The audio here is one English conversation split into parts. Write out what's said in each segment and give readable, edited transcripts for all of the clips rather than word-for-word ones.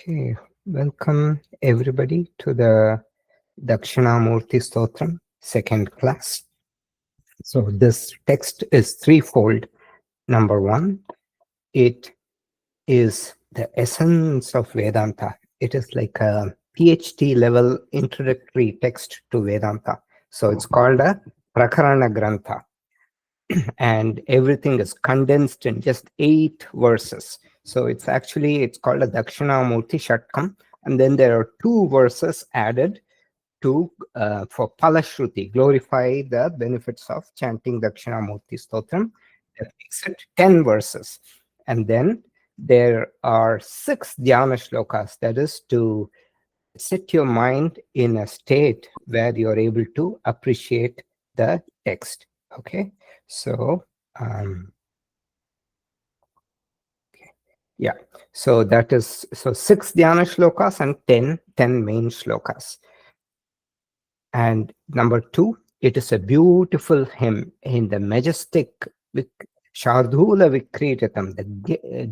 Okay, welcome everybody to the Dakshinamurti Stotram second class. So this text is threefold. Number one, it is the essence of Vedanta. It is like a PhD level introductory text to Vedanta. So it's called a Prakarana Grantha, and everything is condensed in just 8 verses. So it's called a Dakshinamurti Shatkam, and then there are 2 verses added to for Palashruti, glorify the benefits of chanting Dakshinamurti Stotram. That makes it 10 verses. And then there are 6 Dhyana shlokas, that is to set your mind in a state where you're able to appreciate the text. Okay, so yeah, so that is 6 Dhyana shlokas and 10 main shlokas. And number 2, it is a beautiful hymn in the majestic Shardula Vikritatam, the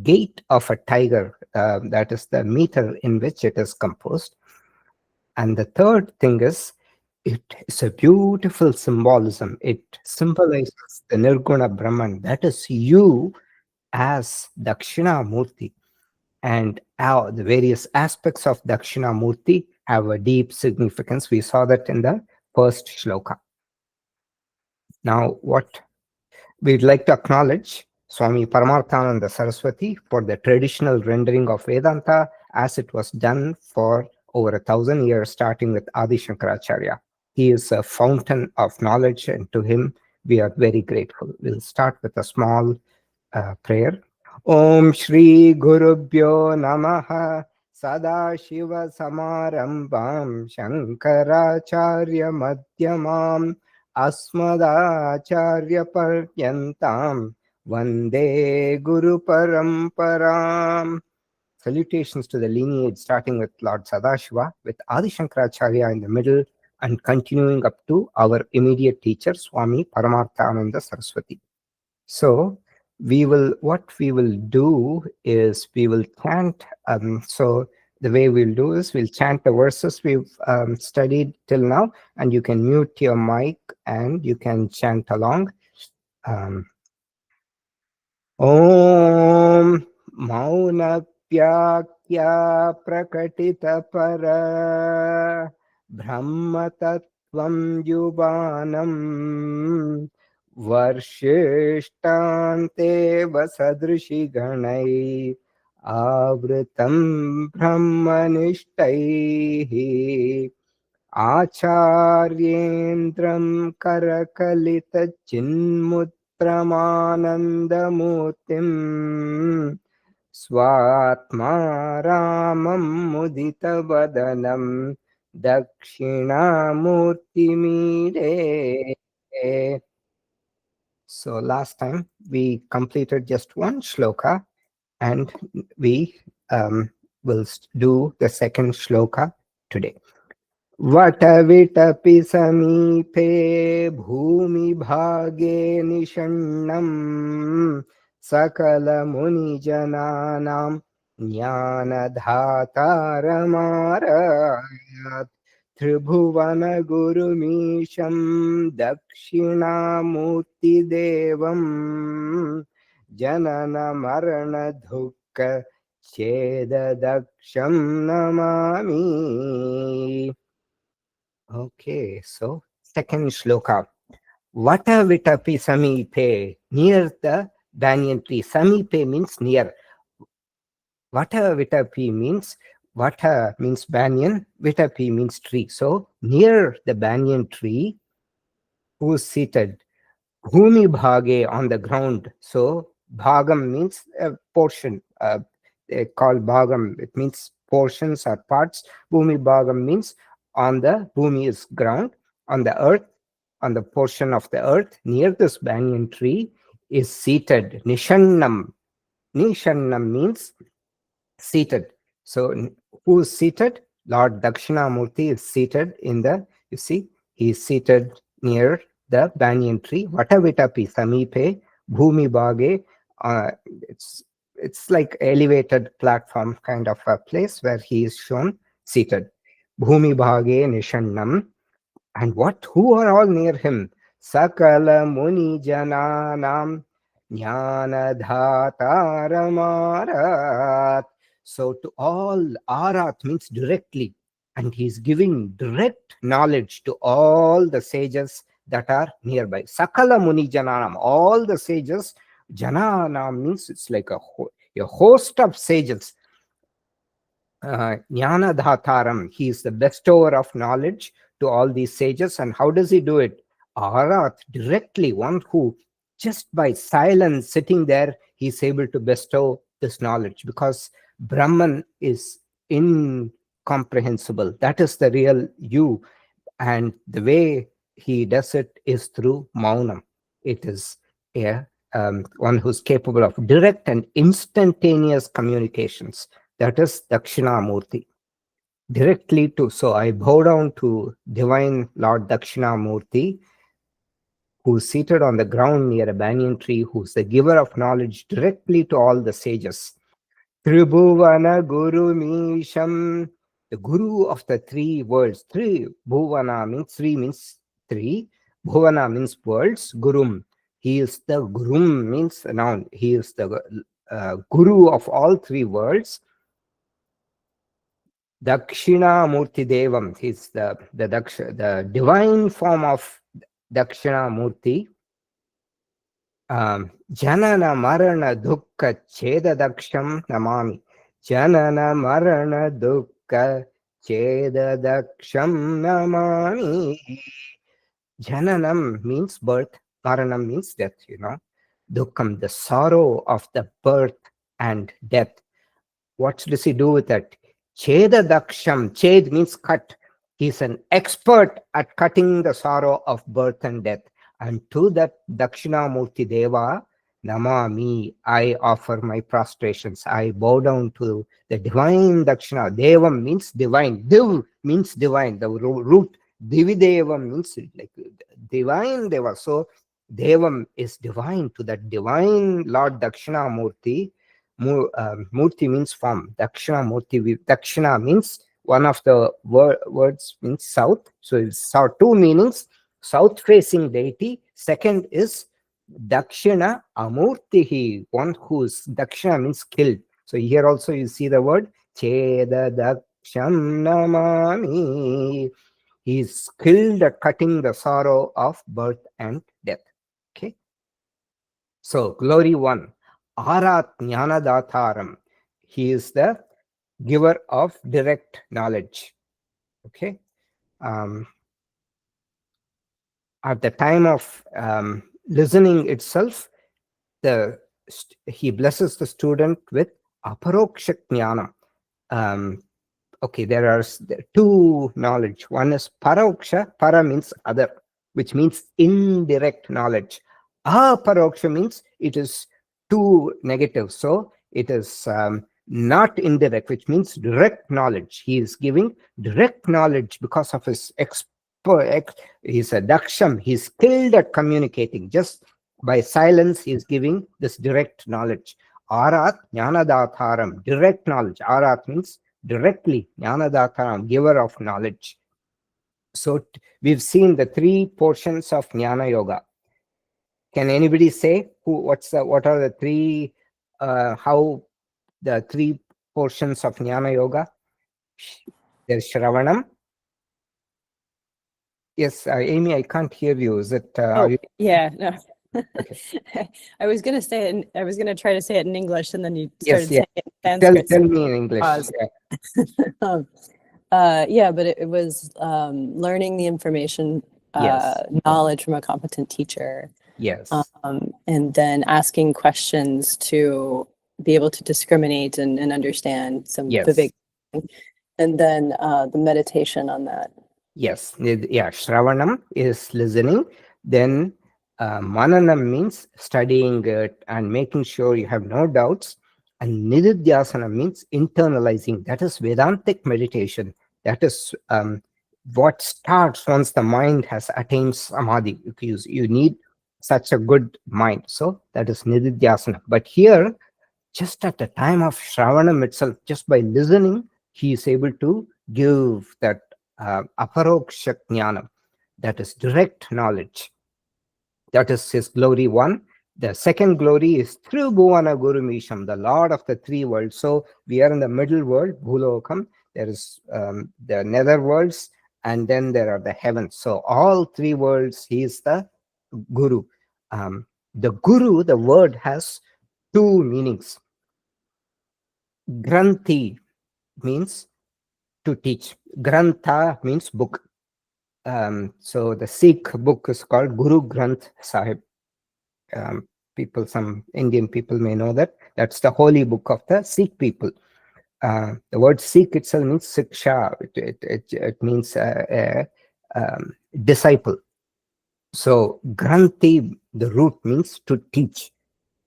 gait of a tiger. That is the meter in which it is composed. And the third thing is, it is a beautiful symbolism. It symbolizes the Nirguna Brahman, that is you as Dakshinamurti. And the various aspects of Dakshinamurti have a deep significance. We saw that in the first shloka. Now, what we'd like to acknowledge Swami Paramarthananda Saraswati for the traditional rendering of Vedanta as it was done for over 1,000 years, starting with Adi Shankaracharya. He is a fountain of knowledge, and to him we are very grateful. We'll start with a small prayer. Om Shri Gurubhyo Namaha Sadashiva Samarambam Shankaracharya Madhyamam Asmadacharya Paryantam Vande Guru Paramparam. Salutations to the lineage starting with Lord Sadashiva, with Adi Shankaracharya in the middle and continuing up to our immediate teacher Swami Paramarthananda Saraswati. So what we will do is we will chant. So the way we'll do is we'll chant the verses we've studied till now, and you can mute your mic and you can chant along. Om Maunapyakya Prakatita Para Brahma Tattvam Yubanam Varshishthante Vasadrishi Ganai Avritam Brahmanishtai Acharyendram Karakalita Chinmutpramanandamurtim Swatma Ramam Mudita Vadanam Dakshinamurtimide. So last time we completed just one shloka, and we will do the second shloka today. Vatavitapi samipe bhumi bhage nishannam sakala muni jananam jnana dhataramara Tribhuvana Gurumisham Dakshinamurti Devam Janana Marana Dhukka Cheda Daksham Namami. Okay, so second shloka. Vata Vitapi Samipe, near the banyan tree. Samipe means near. Vata Vitapi means Vata means banyan, Vitapi means tree. So near the banyan tree, who's seated? Bhumi bhage, on the ground. So bhagam means a portion. They call bhagam. It means portions or parts. Bhumi bhagam means on the bhumi is ground, on the earth, on the portion of the earth near this banyan tree is seated. Nishannam. Nishannam means seated. So who is seated? Lord Dakshinamurti is seated in the, you see, he is seated near the banyan tree. Vatavitapi samipe bhumi bhage. It's it's like elevated platform kind of a place where he is shown seated. Bhumi bhage nishannam. And what? Who are all near him? Sakala muni jananam jnana dhataramat. So to all, arat means directly, and he's giving direct knowledge to all the sages that are nearby. Sakala muni jananam, all the sages. Jananam means it's like a host of sages. Jnana Dhataram, he is the bestower of knowledge to all these sages. And how does he do it? Arat, directly, one who just by silence sitting there, he's able to bestow this knowledge, because Brahman is incomprehensible. That is the real you. And the way he does it is through Maunam. It is one who's capable of direct and instantaneous communications. That is Dakshinamurti. Directly to, so I bow down to divine Lord Dakshinamurti, who's seated on the ground near a banyan tree, who's the giver of knowledge directly to all the sages. Tribhuvana Guru Misham, the guru of the three worlds. Three Bhuvana means three means three. Bhuvana means worlds. Gurum, he is the Gurum means a noun. He is the guru of all three worlds. Dakshinamurti Devam, he's the divine form of Dakshinamurti. Janana Marana Dukkha Cheda Daksham Namami. Janana Marana Dukkha Cheda Daksham Namami. Jananam means birth, Maranam means death, Dukkham, the sorrow of the birth and death. What does he do with that? Cheda Daksham. Ched means cut. He's an expert at cutting the sorrow of birth and death. And to that Dakshinamurti Deva, Namami, I offer my prostrations. I bow down to the divine Dakshina. Devam means divine. Div means divine. The root Dividevam means like divine Deva. So Devam is divine. To that divine Lord Dakshinamurti. Murti means form. Dakshinamurti. Dakshina means one of the words means south. So it's two meanings. South-facing deity. Second is Dakshina Amurtihi, one whose Dakshina means killed. So here also you see the word Cheda Daksham Namami. He is skilled at cutting the sorrow of birth and death. Okay. So glory one, Arat Jnana Dataram. He is the giver of direct knowledge. Okay. At the time of listening itself, he blesses the student with aparoksha jnanam. Okay, there are two knowledge. One is paroksha. Para means other, which means indirect knowledge. Aparoksha means it is too negative. So it is not indirect, which means direct knowledge. He is giving direct knowledge because of his he's a daksham. He's skilled at communicating. Just by silence, he is giving this direct knowledge. Arat jnanadataram, direct knowledge. Arat means directly. Jnanadataram, giver of knowledge. So we've seen the three portions of Jnana Yoga. Can anybody say what are the three? How the three portions of Jnana Yoga? There's Shravanam. Yes, Amy, I can't hear you. Is it? Yeah, no. Okay. I was gonna say it. I was gonna try to say it in English, and then you started Yes, saying it in Sanskrit. Tell me in English. Yeah, but it was learning the information, Yes. knowledge from a competent teacher. Yes. And then asking questions to be able to discriminate and understand some vivek. And then the meditation on that. Yes. Yeah. Shravanam is listening. Then Mananam means studying it and making sure you have no doubts. And Nididhyasana means internalizing. That is Vedantic meditation. That is what starts once the mind has attained Samadhi. You need such a good mind. So that is Nididhyasana. But here, just at the time of Shravanam itself, just by listening, he is able to give that aparoksha jnanam, that is direct knowledge. That is his glory one. The second glory is Tribhuvana Gurumisham, the Lord of the three worlds. So we are in the middle world, Bhulokam. There is the nether worlds, and then there are the heavens. So all three worlds, he is the Guru. The Guru, the word has two meanings. Granthi means to teach. Grantha means book. So the Sikh book is called Guru Granth Sahib. Some Indian people may know that. That's the holy book of the Sikh people. The word Sikh itself means Siksha. It means disciple. So Granthi, the root means to teach,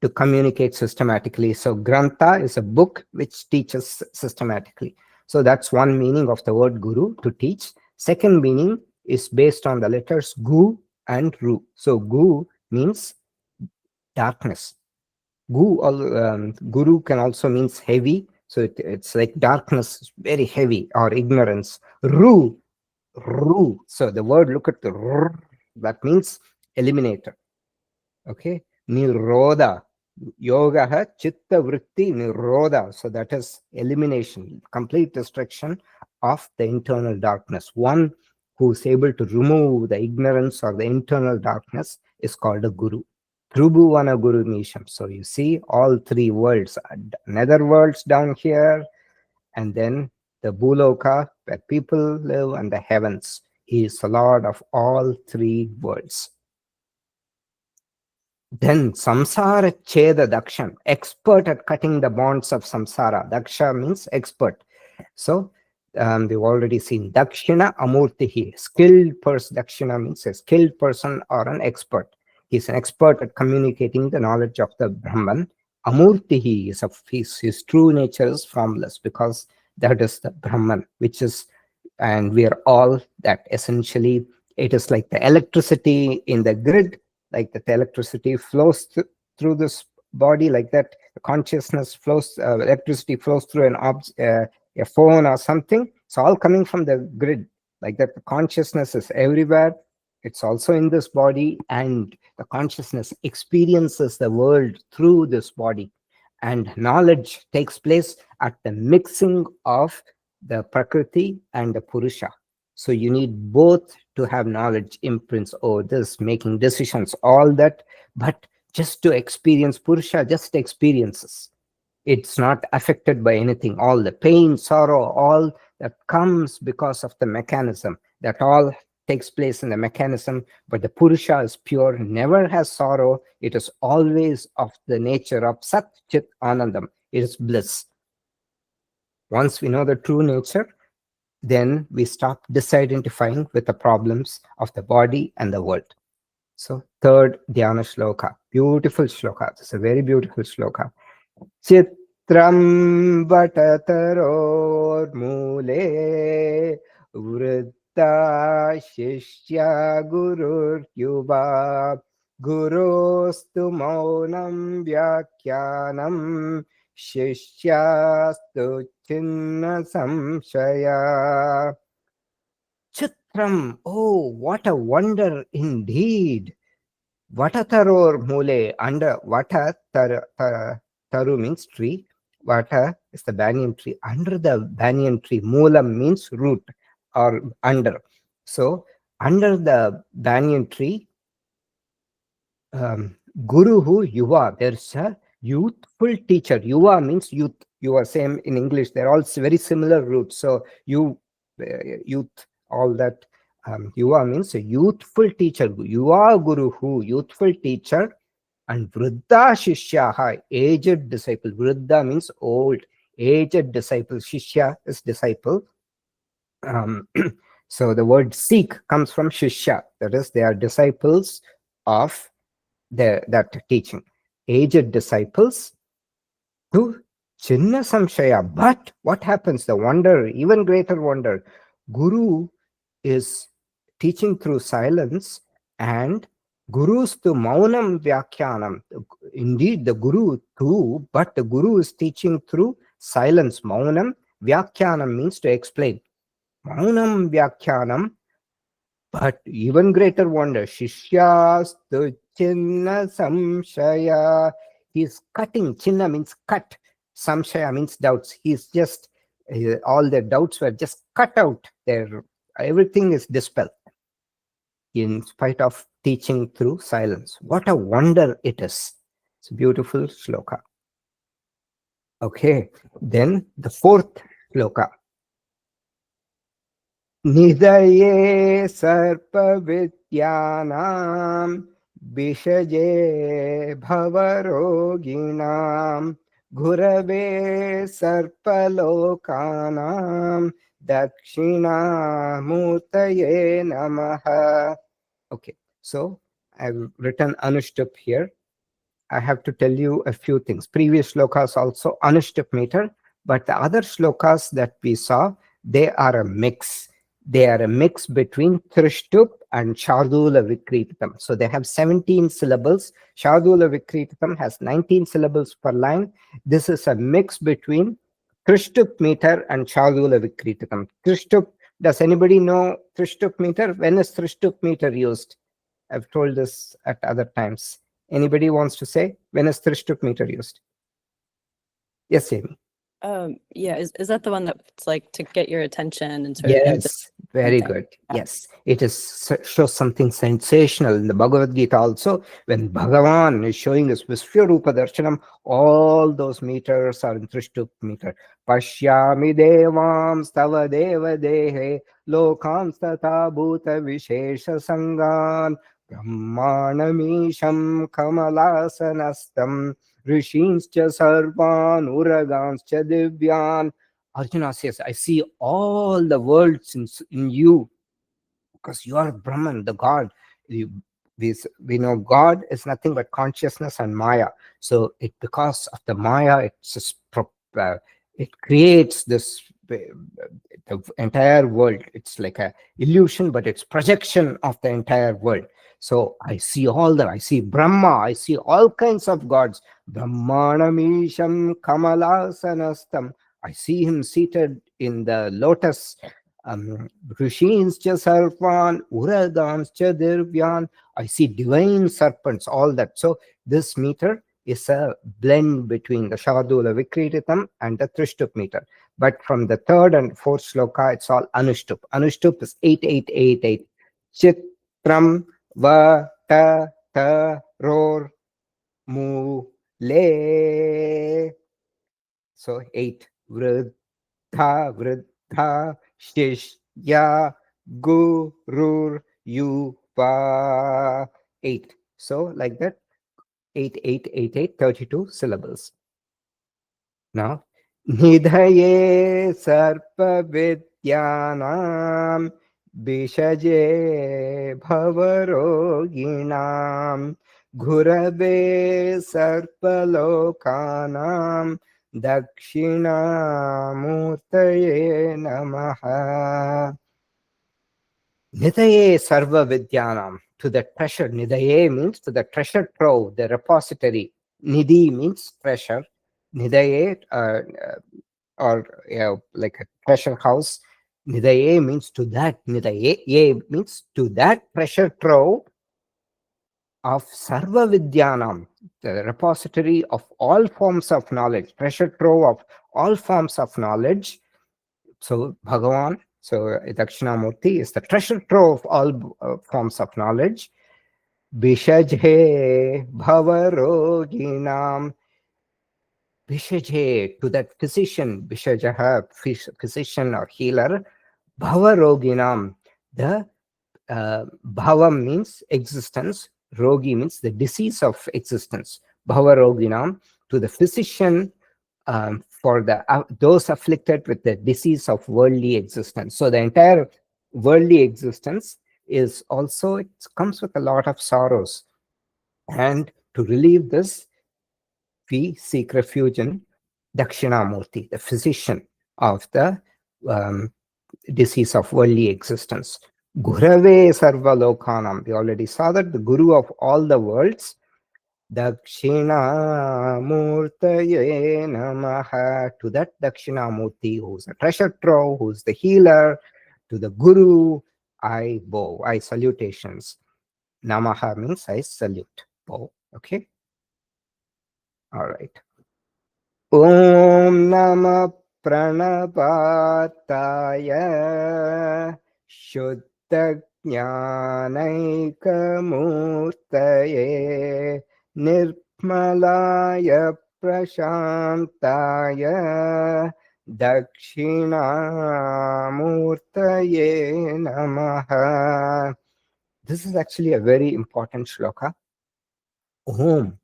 to communicate systematically. So Grantha is a book which teaches systematically. So that's one meaning of the word Guru, to teach. Second meaning is based on the letters Gu and Ru. So Gu means darkness. Guru can also means heavy. So it's like darkness, very heavy, or ignorance. Ru. So the word, look at the R, that means eliminator. Okay. Nirodha. Yoga chitta vritti nirodha. So that is elimination, complete destruction of the internal darkness. One who is able to remove the ignorance or the internal darkness is called a guru. Tribhuvana Guru Misham. So you see all three worlds, nether worlds down here, and then the Bhuloka where people live, and the heavens. He is the Lord of all three worlds. Then Samsara Cheda Dakshan, expert at cutting the bonds of samsara. Daksha means expert. So we've already seen Dakshina Amurtihi, skilled person. Dakshina means a skilled person or an expert. He's an expert at communicating the knowledge of the Brahman. Amurtihi is his true nature is formless, because that is the Brahman, which is, and we are all that. Essentially, it is like the electricity in the grid, like that the electricity flows through this body, like that the consciousness flows, electricity flows through a phone or something. It's all coming from the grid, like that the consciousness is everywhere. It's also in this body, and the consciousness experiences the world through this body. And knowledge takes place at the mixing of the Prakriti and the Purusha. So you need both to have knowledge, imprints over this, making decisions, all that. But just to experience Purusha, just experiences. It's not affected by anything. All the pain, sorrow, all that comes because of the mechanism, that all takes place in the mechanism. But the Purusha is pure, never has sorrow. It is always of the nature of Sat Chit Anandam. It is bliss. Once we know the true nature, then we stop disidentifying with the problems of the body and the world. So third Dhyana Shloka, beautiful Shloka. It's a very beautiful Shloka. Chitram Bhattataror Mule Vritta Shishya Gurur Yuva Gurustu Maunam Vyakyanam Shishyastu Chinna Samshaya. Chitram, oh, what a wonder indeed. Vatataror mule, under Vata taru means tree. Vata is the banyan tree. Under the banyan tree, moolam means root or under. So under the banyan tree, Guruhu Yuva, there's a youthful teacher. Yuva means youth. You are same in English. They're all very similar roots. So youth, all that. Yuva means a youthful teacher. Yuva Guruhu, youthful teacher. And Vriddha Shishyaha, aged disciple. Vriddha means old. Aged disciple. Shishya is disciple. So the word Sikh comes from Shishya. That is, they are disciples of that teaching. Aged disciples to Chinna Samshaya. But what happens? The wonder, even greater wonder. Guru is teaching through silence, and Gurustu maunam vyakhyanam. Indeed, the Guru too, but the Guru is teaching through silence. Maunam vyakhyanam means to explain. Maunam vyakhyanam. But even greater wonder, Shishyastu Chinna Samshaya. He's cutting. Chinna means cut. Samshaya means doubts. He's just, all their doubts were just cut out. Everything is dispelled in spite of teaching through silence. What a wonder it is. It's a beautiful shloka. Okay, then the fourth shloka. Nidaye sarpa vidyanam bishaje bhavaroginam gurave sarpalokanam dakshina mutaye namaha. Okay, so I've written Anushtup here. I have to tell you a few things. Previous shlokas also Anushtup meter, but the other shlokas that we saw, they are a mix. They are a mix between Trishtup and Shardula Vikritatam. So they have 17 syllables. Shardula Vikritatam has 19 syllables per line. This is a mix between Trishtup meter and Shardula Vikritatam. Trishtup, does anybody know Trishtup meter? When is Trishtup meter used? I've told this at other times. Anybody wants to say when is Trishtup meter used? Yes, Amy. Yeah, is that the one that's like to get your attention and sort of Yes, very good. Yes, it shows something sensational in the Bhagavad Gita also. When Bhagavan is showing his Vishwarupa Darshanam, all those meters are in Trishtup meter. Pashyami devam stava deva dehe lokam stata bhuta vishesha sangan brahmanamisham kamalasanastam Rishinscha sarvan uraganscha divyan. Arjuna says, I see all the worlds in you because you are Brahman, the God. We know God is nothing but consciousness and Maya. So because of the Maya, it creates this the entire world. It's like a illusion, but it's projection of the entire world. So I see I see Brahma, I see all kinds of gods. Brahmanamisham kamalasanastam. I see him seated in the lotus. Rishinscha sarvan uraganscha dirvyan. I see divine serpents, all that. So this meter is a blend between the Shardula Vikrititam and the Trishtup meter. But from the third and fourth shloka, it's all Anushtup. Anushtup is 8888. Chitram va ta ta ror mu le. So 8. Vridha vridha shishya gurur yuva. 8. So like that, 8888, 32 syllables. Now, Nidhaye sarpa vidyanam bishaje bhavaroginam ghurave sarpalokanam dakshina murtaye namaha. Nidhaye sarva vidyanam, to the treasure. Nidhaye means to the treasure trove, the repository. Nidhi means treasure. Nidaye, or like a treasure house. Nidaye means to that. Nidaye means to that treasure trove of Sarva Vidyanam, the repository of all forms of knowledge, treasure trove of all forms of knowledge. So Bhagavan, so Dakshinamurti is the treasure trove of all forms of knowledge. Bishajhe Bhavaroginam. Bishajhe, to that physician, Bishajaha, physician or healer, Bhavaroginam. The Bhavam means existence, Rogi means the disease of existence. Bhavaroginam, to the physician for those afflicted with the disease of worldly existence. So the entire worldly existence is also, it comes with a lot of sorrows. And to relieve this, we seek refuge in Dakshinamurti, the physician of the disease of worldly existence. Gurave Sarva Lokanam. We already saw that the Guru of all the worlds. Dakshinamurtaye Namaha. To that Dakshinamurti, who's a treasure trove, who's the healer, to the Guru, I bow, I salutations. Namaha means I salute. Bow. Okay. All right. Om Nama Pranapataya Shuddha Jnanaikamurtaye Nirmalaya Prashantaya Dakshinamurtaye Namaha. This is actually a very important shloka. Om.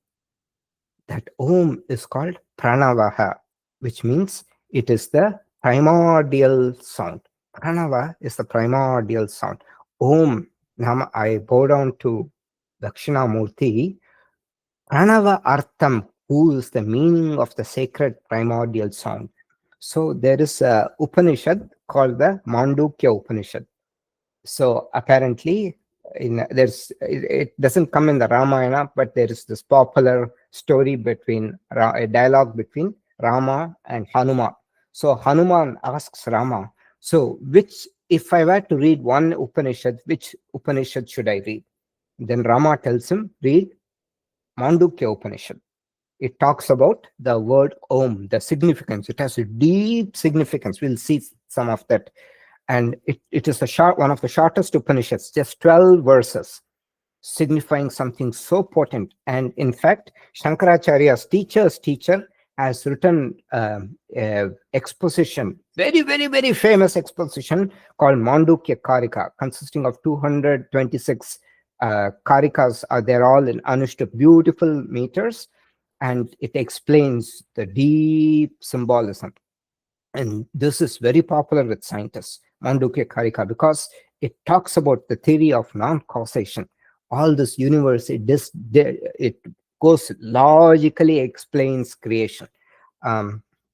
That Om is called Pranavaha, which means it is the primordial sound. Pranava is the primordial sound. Om, Nama, I bow down to Dakshinamurti. Pranava Artham, who is the meaning of the sacred primordial sound. So there is a Upanishad called the Mandukya Upanishad. So apparently, it doesn't come in the Ramayana, but there is this popular story between a dialogue between Rama and Hanuman. So Hanuman asks Rama, so if I were to read one Upanishad, which Upanishad should I read? Then Rama tells him, read Mandukya Upanishad. It talks about the word Om, the significance. It has a deep significance. We'll see some of that. And it is one of the shortest Upanishads, just 12 verses, signifying something so potent. And in fact, Shankaracharya's teacher's teacher has written exposition, very, very, very famous exposition called Mandukya Karika, consisting of 226 karikas. They're all in Anushtup, beautiful meters, and it explains the deep symbolism. And this is very popular with scientists, Mandukya Karika, because it talks about the theory of non-causation. All this universe, it goes logically explains creation.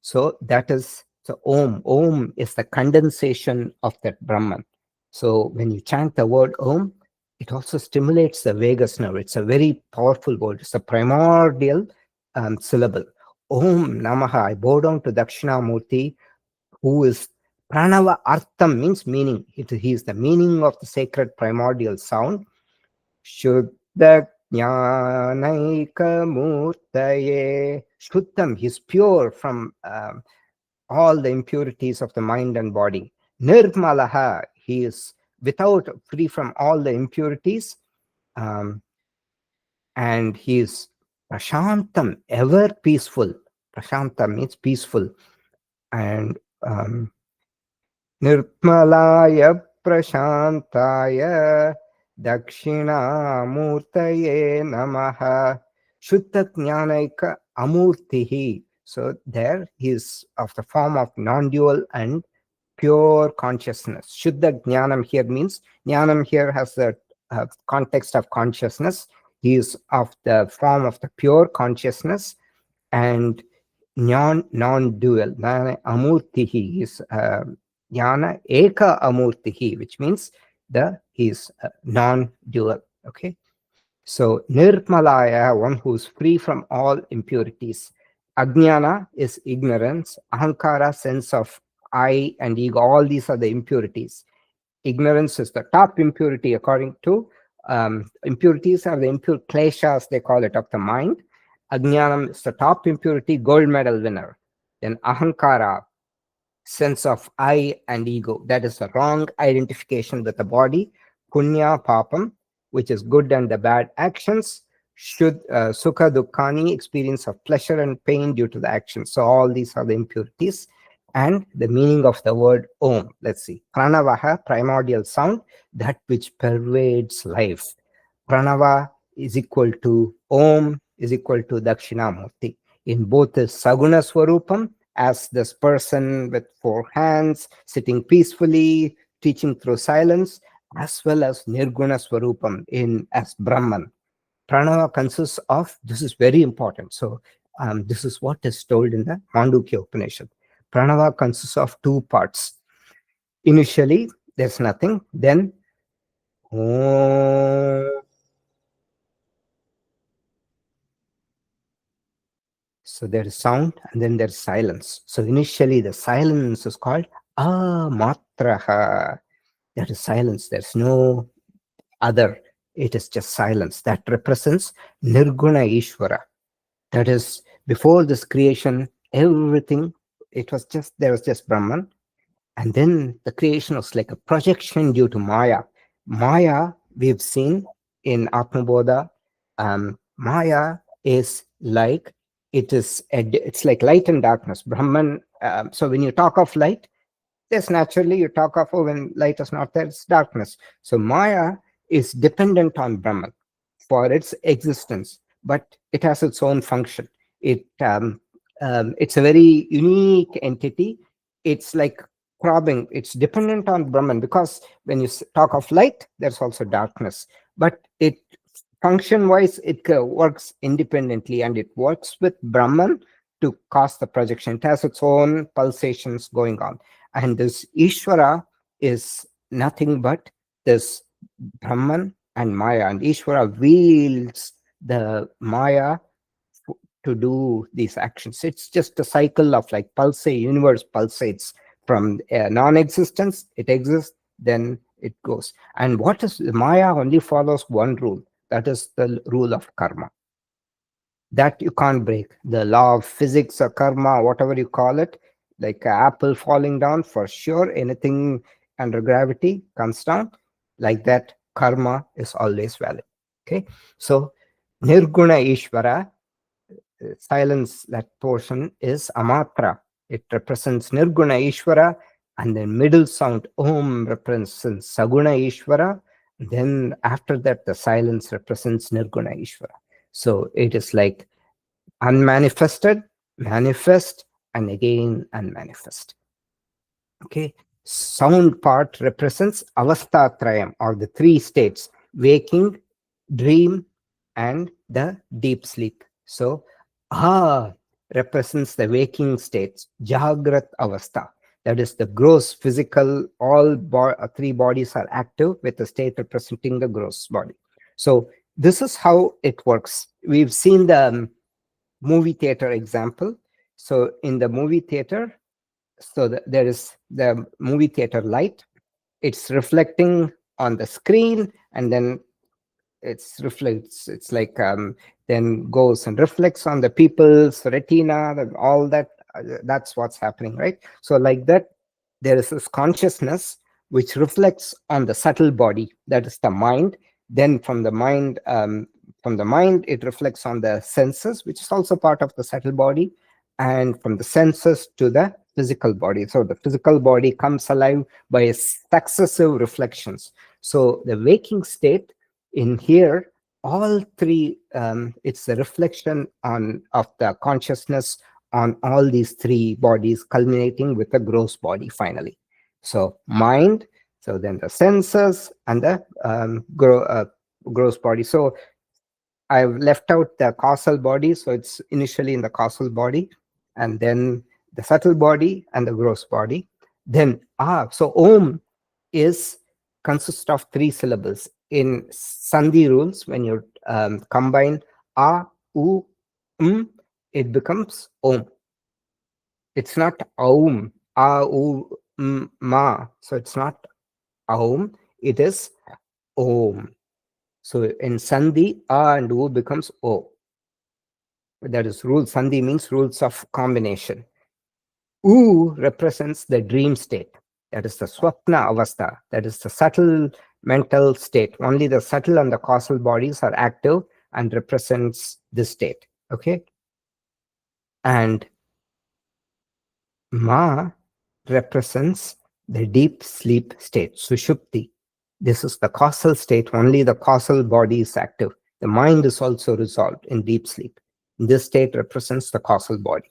So that is the Om. Om is the condensation of that Brahman. So when you chant the word Om, it also stimulates the vagus nerve. It's a very powerful word. It's a primordial syllable. Om Namaha. I bow down to Dakshinamurti, who is Pranava Artham, means meaning. He is the meaning of the sacred primordial sound. Shuddha Jnanaika Murtaye. Shuddham, he is pure from all the impurities of the mind and body. Nirmalaha, he is free from all the impurities. And he is Prashantam, ever peaceful. Prashantam means peaceful. And Nirmalaya Prashantaya Dakshinamurtaye Namaha Shuddha Jnanaika Amurtihi. So there he is of the form of non-dual and pure consciousness. Shuddha Jnanam here means, Jnanam here has the context of consciousness. He is of the form of the pure consciousness, and non-dual. Amurtihi is Jnana Eka Amurtihi, which means he is non-dual. Okay. So Nirmalaya, one who is free from all impurities. Ajnana is ignorance. Ahankara, sense of I and ego. All these are the impurities. Ignorance is the top impurity according to impurities are the impure kleshas, they call it, of the mind. Ajnanam is the top impurity, gold medal winner. Then Ahankara, sense of I and ego. That is the wrong identification with the body. Punya Papam, which is good and the bad actions. Sukha Dukkhani, experience of pleasure and pain due to the actions. So all these are the impurities. And the meaning of the word Om. Let's see. Pranavaha, primordial sound, that which pervades life. Pranava is equal to Om is equal to Dakshinamurti. In both the Saguna Swarupam, as this person with 4 hands, sitting peacefully, teaching through silence, as well as Nirguna Swarupam as Brahman. Pranava consists of, this is very important. So this is what is told in the Mandukya Upanishad. Pranava consists of 2 parts. Initially, there's nothing. Then Om. So there is sound and then there's silence. So initially the silence is called amatraha. There is silence. There's no other. It is just silence. That represents Nirguna Ishvara. That is, before this creation, everything, there was just Brahman. And then the creation was like a projection due to Maya. Maya, we've seen in Atmabodha, Maya is like, it's like light and darkness. Brahman, so when you talk of light, yes, naturally you talk of, oh, when light is not there, it's darkness. So Maya is dependent on Brahman for its existence, but it has its own function. It's a very unique entity. It's like throbbing. It's dependent on Brahman, because when you talk of light, there's also darkness. But it function wise, it works independently, and it works with Brahman to cause the projection. It has its own pulsations going on. And this Ishvara is nothing but this Brahman and Maya, and Ishvara wields the Maya to do these actions. It's just a cycle of like pulsate, universe pulsates from non-existence, it exists, then it goes. And what is Maya only follows one rule, that is the rule of karma. That you can't break. The law of physics or karma, whatever you call it, like an apple falling down, for sure, anything under gravity comes down. Like that, karma is always valid. Okay, so Nirguna Ishvara, silence, that portion is Amatra. It represents Nirguna Ishvara, and the middle sound Om represents Saguna Ishvara. Then after that, the silence represents Nirguna Ishvara. So it is like unmanifested, manifest, and again unmanifest. Okay. Sound part represents Avastatrayam, or the three states: waking, dream, and the deep sleep. So represents the waking states, Jagrat Avastha. That is the gross physical, three bodies are active, with the state representing the gross body. So this is how it works. We've seen the movie theater example. So in the movie theater, there is the movie theater light. It's reflecting on the screen, and then it's like then goes and reflects on the people's retina, all that. That's what's happening, right? So like that, there is this consciousness which reflects on the subtle body, that is the mind. Then from the mind, it reflects on the senses, which is also part of the subtle body, and from the senses to the physical body. So the physical body comes alive by successive reflections. So the waking state in here, all three, it's a reflection of the consciousness on all these three bodies, culminating with the gross body finally. So mind, so then the senses, and the gross body. So I've left out the causal body, so it's initially in the causal body, and then the subtle body and the gross body. Then so Om is consists of three syllables. In Sandhi rules, when you combine A, U, it becomes Om. It's not Aum, A, U, Ma. So it's not Aum, it is Om. So in Sandhi, A and U becomes O. That is rule. Sandhi means rules of combination. U represents the dream state. That is the Swapna Avastha. That is the subtle mental state. Only the subtle and the causal bodies are active and represents this state. Okay. And Ma represents the deep sleep state, Sushupti. This is the causal state. Only the causal body is active. The mind is also resolved in deep sleep. This state represents the causal body.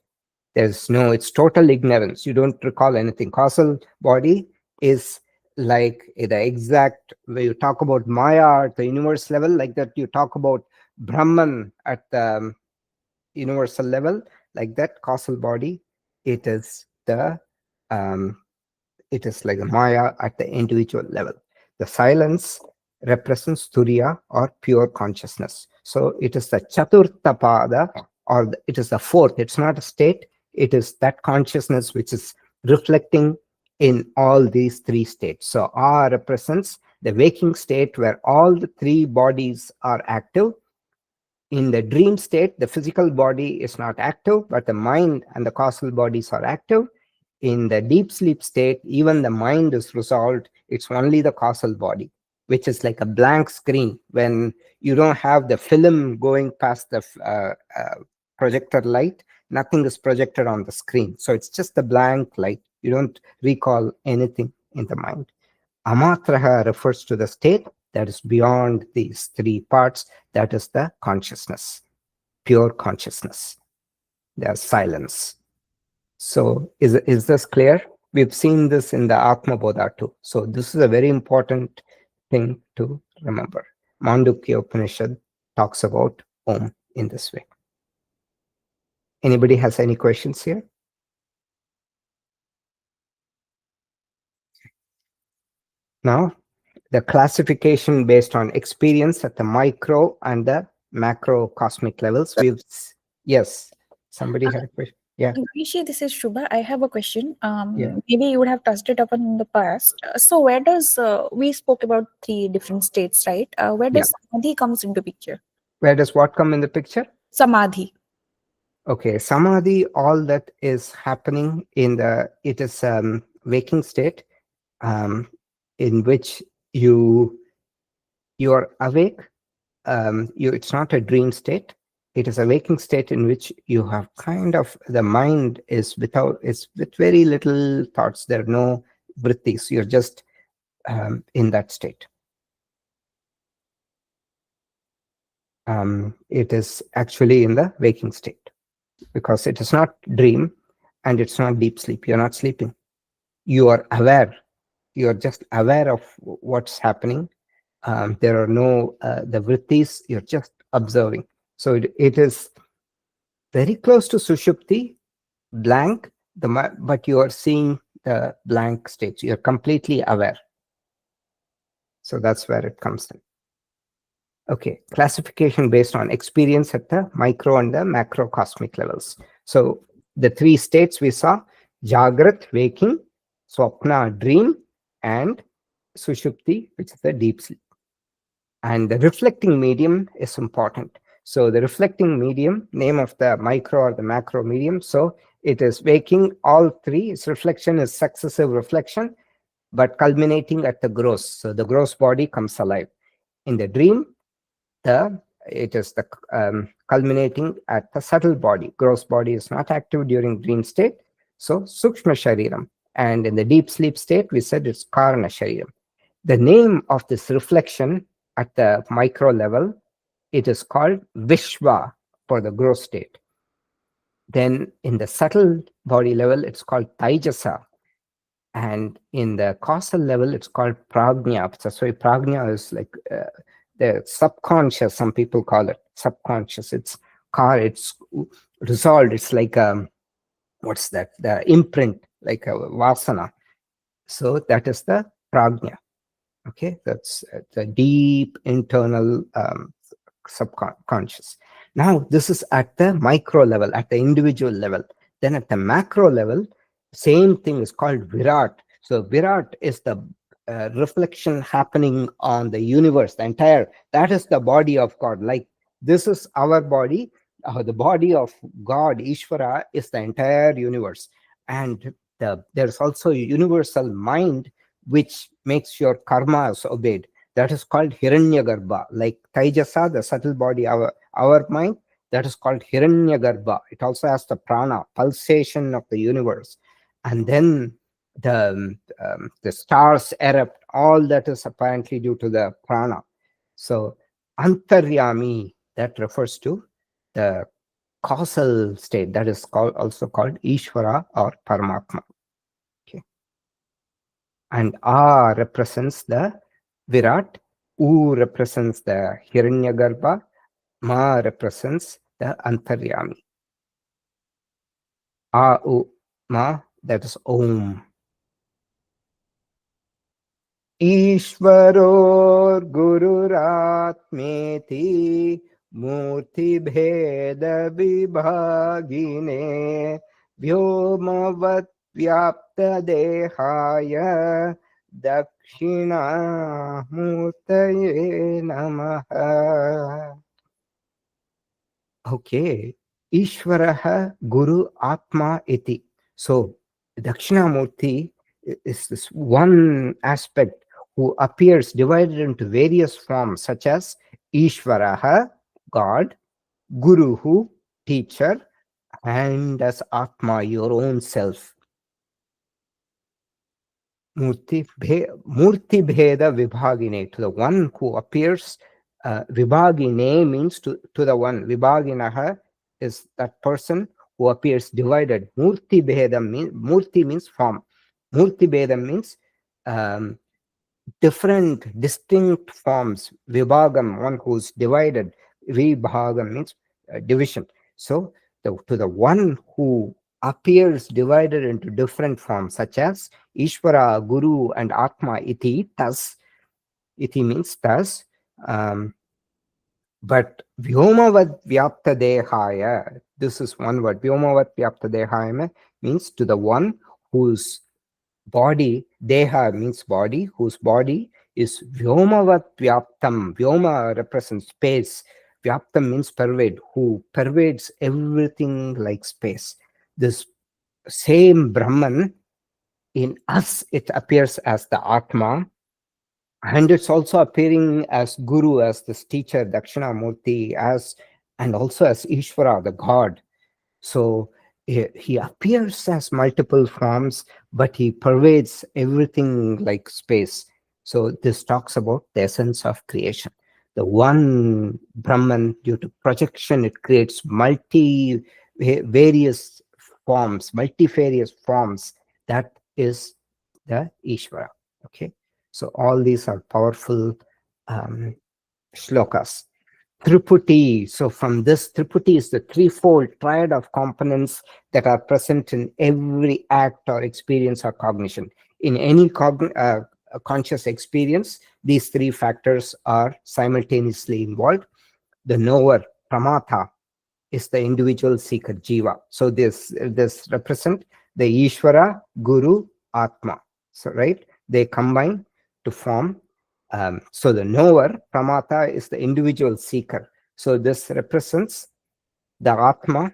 It's total ignorance. You don't recall anything. Causal body is like the exact, where you talk about Maya at the universe level, like that you talk about Brahman at the universal level, like that causal body, it is like the Maya at the individual level. The silence represents Turiya or pure consciousness. So it is the Chaturtha Pada, or it is the fourth. It's not a state. It is that consciousness which is reflecting in all these three states. So A represents the waking state where all the three bodies are active. In the dream state, the physical body is not active, but the mind and the causal bodies are active. In the deep sleep state, even the mind is resolved. It's only the causal body, which is like a blank screen when you don't have the film going past the projector light. Nothing is projected on the screen. So it's just a blank light. You don't recall anything in the mind. Amatraha refers to the state that is beyond these three parts. That is the consciousness, pure consciousness, the silence. So is this clear? We've seen this in the Atma Bodha too. So this is a very important thing to remember. Mandukya Upanishad talks about Om in this way. Anybody has any questions here? Now, the classification based on experience at the micro and the macro cosmic levels. Yes, somebody had a question. Yeah. Rishi, this is Shubha. I have a question. Yeah. Maybe you would have touched it upon in the past. So where does we spoke about three different states, right? Where does Samadhi comes into picture? Where does what come in the picture? Samadhi. Okay, Samadhi, all that is happening in it is waking state, in which you are awake. It's not a dream state. It is a waking state in which you have kind of, the mind is with very little thoughts. There are no vrittis. You're just in that state. It is actually in the waking state, because it is not dream and it's not deep sleep. You're not sleeping. You are aware. You are just aware of what's happening. There are no the vrittis. You're just observing. So it is very close to Sushupti, blank, but you are seeing the blank states. You're completely aware. So that's where it comes in. Okay, classification based on experience at the micro and the macro cosmic levels. So the three states we saw: Jagrat, waking; Swapna, dream; and Sushupti, which is the deep sleep. And the reflecting medium is important. So the reflecting medium, name of the micro or the macro medium. So it is waking, all three. Its reflection is successive reflection, but culminating at the gross. So the gross body comes alive. In the dream, it is the culminating at the subtle body. Gross body is not active during dream state. So Sukshma Shariram. And in the deep sleep state, we said it's Karana Shariram. The name of this reflection at the micro level, it is called Vishwa for the gross state. Then in the subtle body level, it's called Taijasa. And in the causal level, it's called Prajna. So Prajna is like the subconscious, some people call it subconscious. It's resolved. It's like what's that? The imprint, like a vasana. So that is the Prajna. Okay, that's the deep internal subconscious. Now, this is at the micro level, at the individual level. Then at the macro level, same thing is called Virat. So Virat is the reflection happening on the universe, the entire, that is the body of God. Like this is our body, the body of God, Ishvara, is the entire universe. And there's also a universal mind which makes your karmas obeyed. That is called Hiranyagarbha. Like Taijasa, the subtle body, our mind, that is called Hiranyagarbha. It also has the prana, pulsation of the universe. And then the stars erupt. All that is apparently due to the prana. So Antaryami, that refers to the causal state. That is also called Ishvara or Paramatma. And A represents the Virat, U represents the Hiranyagarbha, Ma represents the Antaryami. A, U, Ma, that is Om. Ishvaro Gururatmeti Murti Bheda Vibhagine Vyomavat Vyapta Dehaya Dakshina Murtaye Namaha. Okay. Ishvaraha Guru Atma Iti. So, Dakshinamurti is this one aspect who appears divided into various forms, such as Ishvaraha, God, Guruhu, teacher, and as Atma, your own self. Murti Bheda Vibhagine, to the one who appears. Vibhagine means to the one. Vibhaginaha is that person who appears divided. Murti Bheda Murti means form. Murti Bheda means different, distinct forms. Vibhagam, one who's divided. Vibhagam means division. So, to the one who appears divided into different forms, such as Ishvara, Guru, and Atma, iti, thus. Iti means thus. But Vyomavad Vyapta Dehaya, this is one word. Vyomavad Vyapta Dehaya means to the one whose body, Deha means body, whose body is Vyomavat Vyaptam. Vyoma represents space. Vyaptam means pervade, who pervades everything like space. This same Brahman, in us, it appears as the Atma, and it's also appearing as Guru, as this teacher, Dakshinamurti, and also as Ishvara, the God. So he appears as multiple forms, but he pervades everything like space. So this talks about the essence of creation. The one Brahman, due to projection, it creates various forms, multifarious forms. That is the Ishvara. Okay. So all these are powerful shlokas. Triputi. So from this, Triputi is the threefold triad of components that are present in every act or experience or cognition. In any conscious experience, these three factors are simultaneously involved. The knower, Pramata, is the individual seeker, Jiva. So this represent the Ishvara, Guru, Atma. So right, they combine to form. So the knower, Pramata, is the individual seeker. So this represents the Atma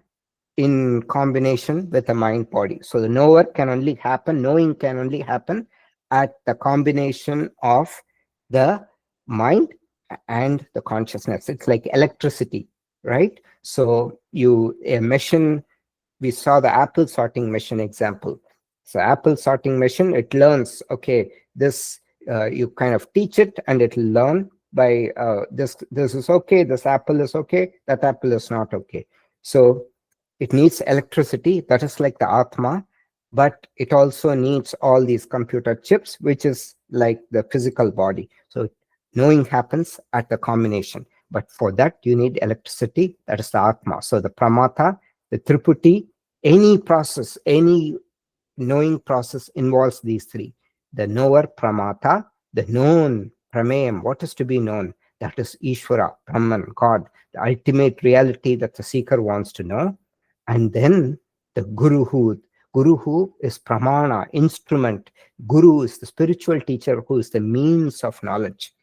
in combination with the mind body. So the knower can only happen, knowing can only happen at the combination of the mind and the consciousness. It's like electricity, right? So a machine, we saw the apple sorting machine example. So apple sorting machine, it learns, okay, this, you kind of teach it and it will learn by this is okay, this apple is okay, that apple is not okay. So it needs electricity, that is like the Atma, but it also needs all these computer chips, which is like the physical body. So knowing happens at the combination, but for that you need electricity, that is the Atma. So the Pramata, the Triputi, any process, any knowing process involves these three. The knower, Pramata, the known, Pramayam, what is to be known, that is Ishvara, Brahman, God, the ultimate reality that the seeker wants to know. And then the Guruhu is Pramana, instrument. Guru is the spiritual teacher who is the means of knowledge.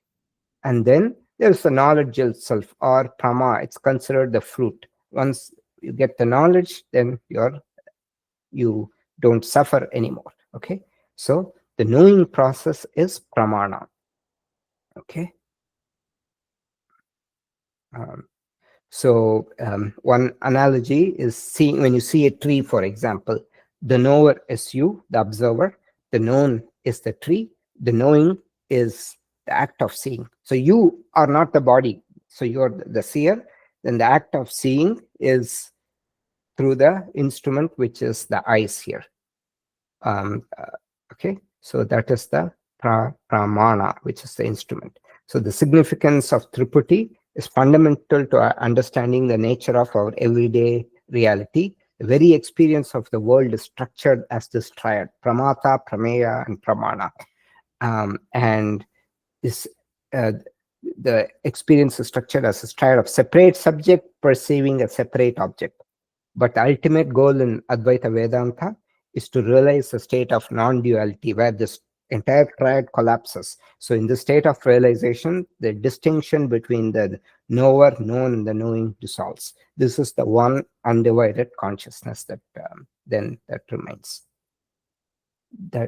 And then there's the knowledge itself, or Prama, it's considered the fruit. Once you get the knowledge, then you don't suffer anymore. Okay. So the knowing process is Pramana. Okay. One analogy is seeing, when you see a tree, for example, the knower is you, the observer, the known is the tree, the knowing is the act of seeing. So you are not the body, so you're the seer. Then the act of seeing is through the instrument, which is the eyes here. Okay, so that is the pramana, which is the instrument. So the significance of Triputi is fundamental to our understanding the nature of our everyday reality. The very experience of the world is structured as this triad: Pramata, Prameya, and Pramana. And this the experience is structured as a triad of separate subject perceiving a separate object. But the ultimate goal in Advaita Vedanta is to realize a state of non-duality where this entire triad collapses. So in the state of realization, the distinction between the knower, known, and the knowing dissolves. This is the one undivided consciousness that then that remains.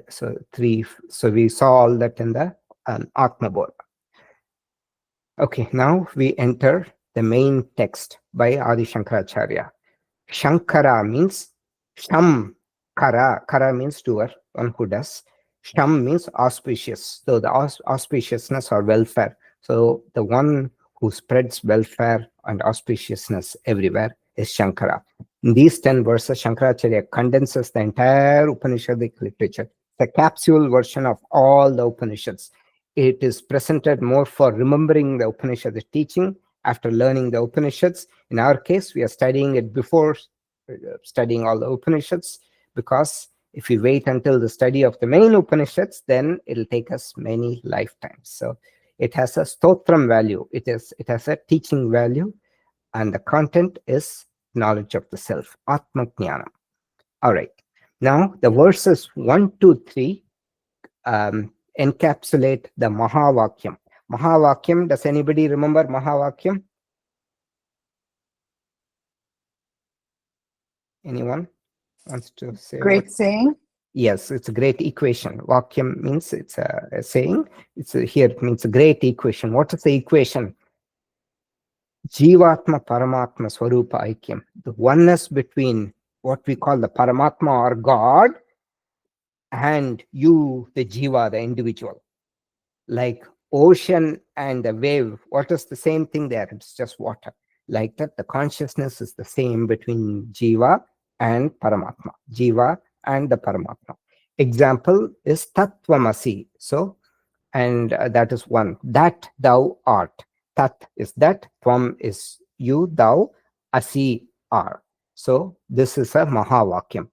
So we saw all that in the Atma Bodha. Okay, now we enter the main text by Adi Shankaracharya. Shankara means Sham. Kara means doer, one who does. Sham means auspicious. So the auspiciousness or welfare. So the one who spreads welfare and auspiciousness everywhere is Shankara. In these 10 verses, Shankaracharya condenses the entire Upanishadic literature, the capsule version of all the Upanishads. It is presented more for remembering the Upanishad teaching after learning the Upanishads. In our case, we are studying it before studying all the Upanishads, because if we wait until the study of the main Upanishads, then it'll take us many lifetimes. So it has a Stotram value. It has a teaching value, and the content is knowledge of the self, Atma Jnanam. All right. Now the verses 1 to 3 encapsulate the Mahavakyam. Mahavakyam, does anybody remember Mahavakyam? Anyone wants to say? Great saying. Yes, it's a great equation. Vakyam means it's a saying. Here it means a great equation. What is the equation? Jivatma Paramatma Swarupa Aikyam. The oneness between what we call the Paramatma or God and you, the Jiva, the individual. Like ocean and the wave, what is the same thing there? It's just water. Like that, the consciousness is the same between Jiva and Paramatma. Jiva and the Paramatma. Example is Tattvamasi. So, and that is one. That thou art. Tat is that. Tvam is you, thou. Asi are. So, this is a Mahavakyam.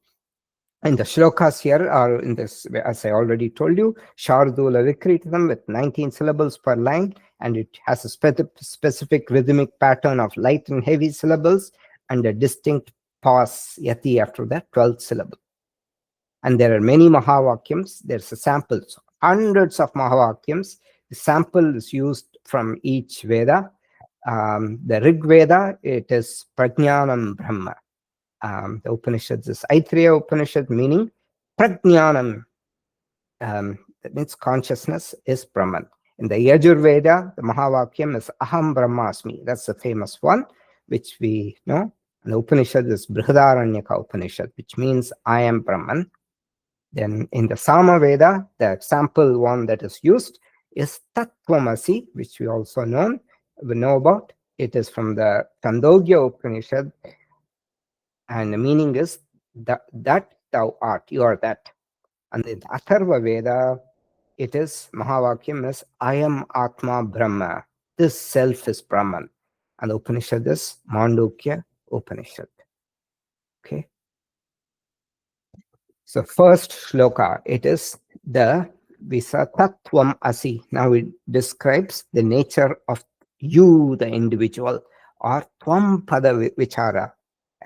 And the shlokas here are in this, as I already told you, Shardula Vikrititam with 19 syllables per line, and it has a specific rhythmic pattern of light and heavy syllables and a distinct pause, yati, after that 12th syllable. And there are many Mahavakyams. There's a sample, so hundreds of Mahavakyams. The sample is used from each Veda. The Rig Veda, it is Prajnanam Brahma. The Upanishads is Aitreya Upanishad, meaning Prajnanam. That means consciousness is Brahman. In the Yajurveda, the Mahavakyam is Aham Brahmasmi. That's the famous one, which we know. And the Upanishad is Brihadaranyaka Upanishad, which means I am Brahman. Then in the Sama Veda, the sample one that is used is Tattvamasi, which we also know about. It is from the Chandogya Upanishad, and the meaning is that thou art, you are that. And in the Atharva Veda, it is Mahavakyam is I am Atma Brahma. This self is Brahman. And the Upanishad is Mandukya Upanishad. Okay. So first shloka, it is the Visa Tattvam Asi. Now it describes the nature of you, the individual, or Tvam Pada Vichara,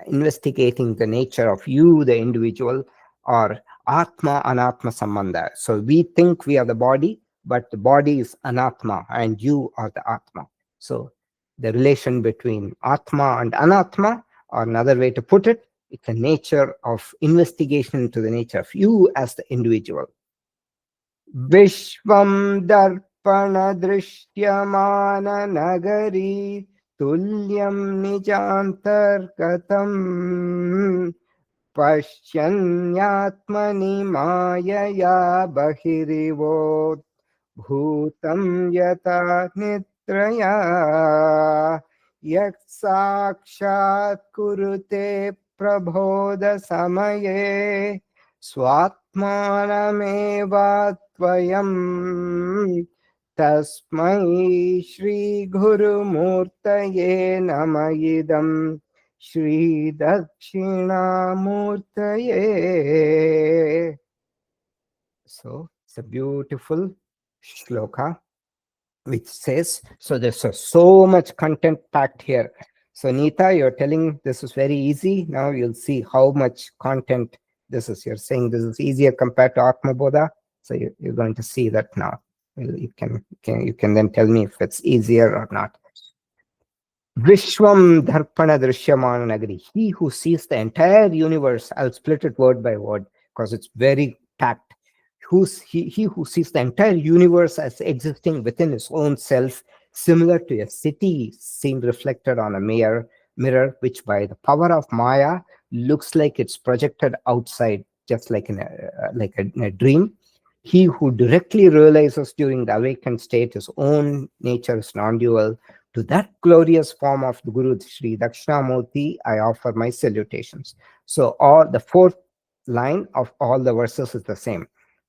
investigating the nature of you, the individual, or Atma Anatma Sambandha. So we think we are the body, but the body is Anatma and you are the Atma. So the relation between Atma and Anatma, or another way to put it, it's a nature of investigation into the nature of you as the individual. Vishvam Darpana Drishyamana Nagari Tulyam Nijantarkatam Pashyanyatmani Mayaya Bahirivot Bhutam Yata Nitraya Yak Sakshat Kurute Prabodha Samaye Swatmanamevatvayam Tasmai Shri Guru Murtaye Namayidam Shri Dakshina Murtaye. So it's a beautiful shloka which says, so there's so much content packed here. So Neeta, you're telling this is very easy. Now you'll see how much content this is. You're saying this is easier compared to Atma Bodha. So you're going to see that now. You can then tell me if it's easier or not. Vishwam Dharpana Drishyamana Nagari. He who sees the entire universe, I'll split it word by word because it's very packed. He who sees the entire universe as existing within his own self, similar to a city seen reflected on a mirror, which by the power of Maya looks like it's projected outside, just like in a dream. He who directly realizes during the awakened state his own nature is non-dual, to that glorious form of the Guru Sri Dakshinamurti, I offer my salutations. So all the fourth line of all the verses is the same.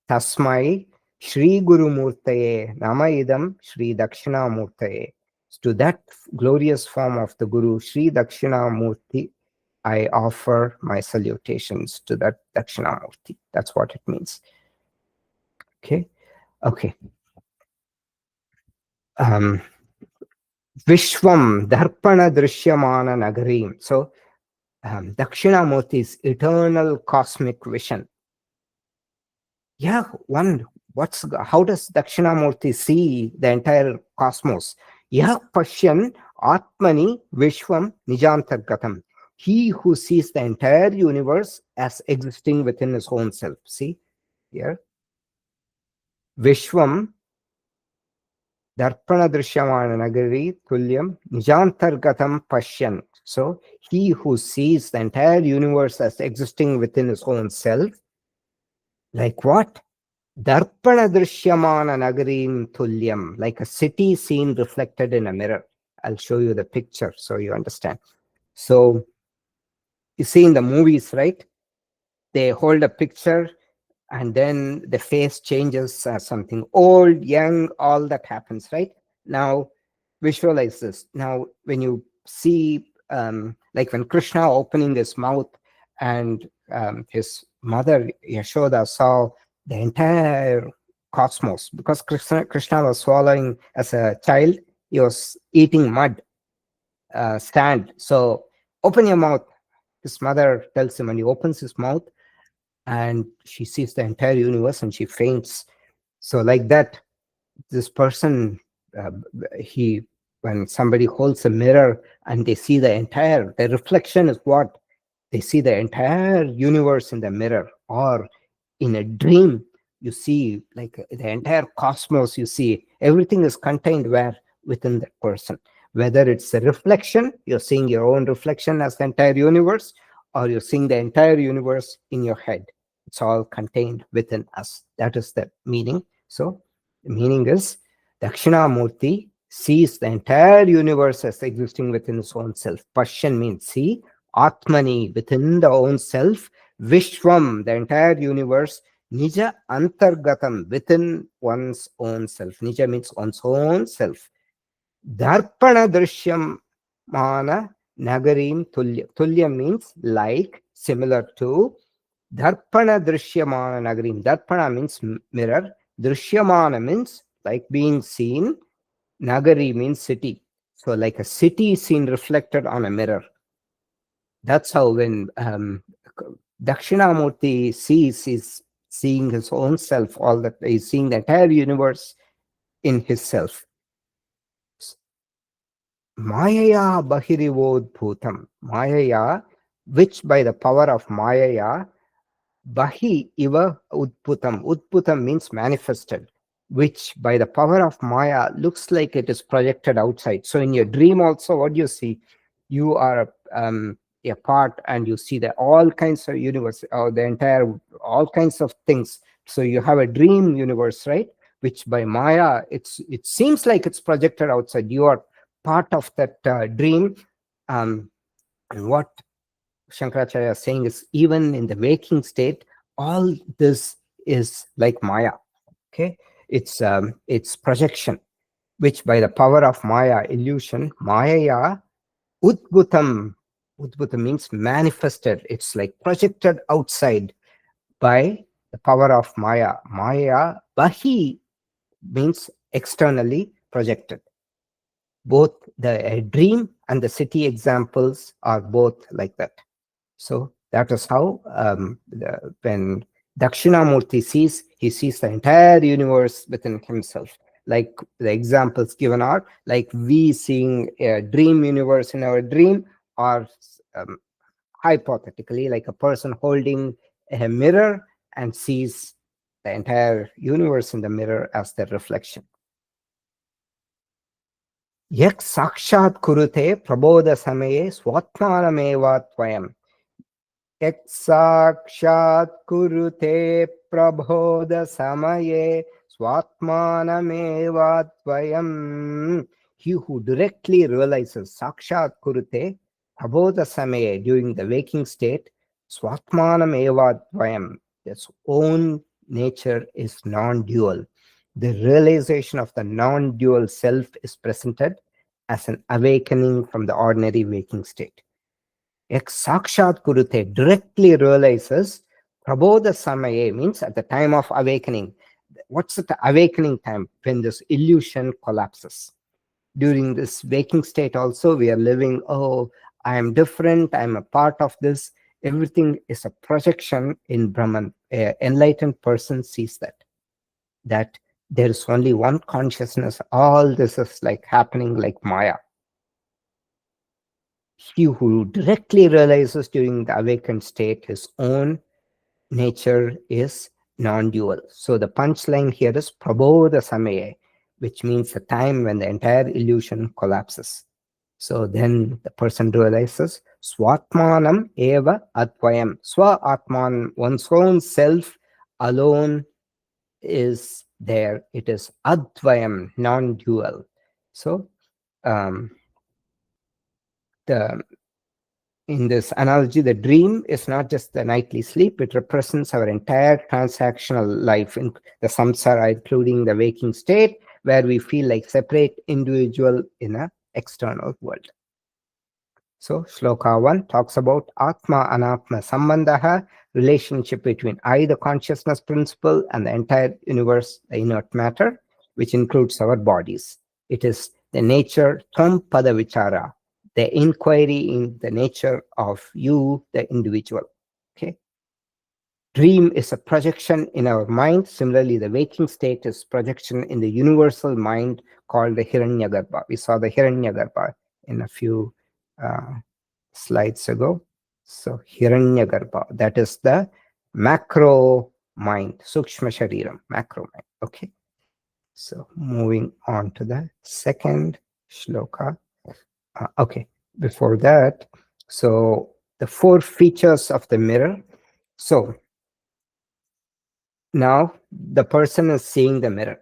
Tasmai Shri Guru Murtaye Namaidam Shri Dakshinamurtaye. To that glorious form of the Guru Sri Dakshinamurti, I offer my salutations to that Dakshinamurti. That's what it means. Okay. Vishwam Dharpana Drishyamana Nagarim. So Dakshinamurti's eternal cosmic vision. Yeah, how does Dakshinamurti see the entire cosmos? Yah Pashyan Atmani Vishwam Nijantargatam. He who sees the entire universe as existing within his own self. See here. Vishwam Darpana Drishyamana Nagari Tulyam Nijantargatam Pashyan. So he who sees the entire universe as existing within his own self, like what? Darpana Drishyamana Nagarim Tulyam, like a city seen reflected in a mirror. I'll show you the picture so you understand. So you see in the movies, right? They hold a picture and then the face changes as something old, young, all that happens, right? Now, visualize this. Now, when you see, like when Krishna opening his mouth and his mother Yashoda saw the entire cosmos, because Krishna was swallowing as a child, he was eating mud, sand. So open your mouth. His mother tells him, and he opens his mouth, and she sees the entire universe and she faints. So like that, this person, when somebody holds a mirror and they see the reflection is what? They see the entire universe in the mirror. Or in a dream, you see like the entire cosmos, you see everything is contained within that person. Whether it's a reflection, you're seeing your own reflection as the entire universe, or you're seeing the entire universe in your head. It's all contained within us. That is the meaning. So the meaning is Dakshinamurti sees the entire universe as existing within his own self. Pashyan means see, Atmani, within the own self, Vishwam, the entire universe, Nija Antargatam, within one's own self. Nija means one's own self. Darpana Drishyam Mana Nagarim Tulya. Tulya means like, similar to. Darpana Drishyamana Nagarim. Darpana means mirror. Drishyamana means like being seen. Nagari means city. So like a city seen reflected on a mirror. That's how when Dakshinamurti sees, he's seeing his own self, all that he's seeing the entire universe in his self. Mayaya Bahirivodbhutam. Mayaya, which by the power of Mayaya, Bahi Iva Udputam. Udputam means manifested, which by the power of Maya looks like it is projected outside. So in your dream also, what do you see? You are a part and you see the all kinds of universe, or the entire, all kinds of things. So you have a dream universe, right? Which by Maya, it seems like it's projected outside. You are part of that dream. And what Shankaracharya is saying is, even in the waking state, all this is like Maya. Okay, it's projection, which by the power of Maya, illusion, Maya Udbhutam. Udbhutam means manifested. It's like projected outside by the power of Maya. Maya, Bahi means externally projected. Both the dream and the city examples are both like that. So that is how when Dakshinamurti sees, he sees the entire universe within himself. Like the examples given are like we seeing a dream universe in our dream, or hypothetically like a person holding a mirror and sees the entire universe in the mirror as their reflection. Yak sakshat kurute prabodha samaye swatmanameva tvayam. Yak sakshat kurute prabodha samaye swatmanameva tvayam. He who directly realizes sakshat kurute prabodha samaye during the waking state, swatmanameva tvayam. Its own nature is non-dual. The realization of the non-dual self is presented as an awakening from the ordinary waking state. Ex sakshat kurute directly realizes prabodha samaye means at the time of awakening. What's the awakening time? When this illusion collapses. During this waking state also, we are living, oh, I am different, I am a part of this. Everything is a projection in Brahman. An enlightened person sees that there is only one consciousness. All this is like happening like Maya. He who directly realizes during the awakened state his own nature is non-dual. So the punchline here is prabodha samaya, which means the time when the entire illusion collapses. So then the person realizes swatmanam eva advayam. Swa atman, one's own self alone is there. It is advayam, non-dual. So in this analogy, the dream is not just the nightly sleep, it represents our entire transactional life in the samsara, including the waking state, where we feel like separate individual in an external world. So Shloka 1 talks about Atma Anatma Sambandha, relationship between I, the consciousness principle, and the entire universe, the inert matter, which includes our bodies. It is the nature, Tvam Pada Vichara, the inquiry in the nature of you, the individual. Okay. Dream is a projection in our mind. Similarly, the waking state is projection in the universal mind called the Hiranyagarbha. We saw the Hiranyagarbha in a few slides ago. So Hiranyagarbha, that is the macro mind, Sukshma Shariram, macro mind. Okay. So moving on to the second shloka. Okay, before that, so the 4 features of the mirror. So now the person is seeing the mirror.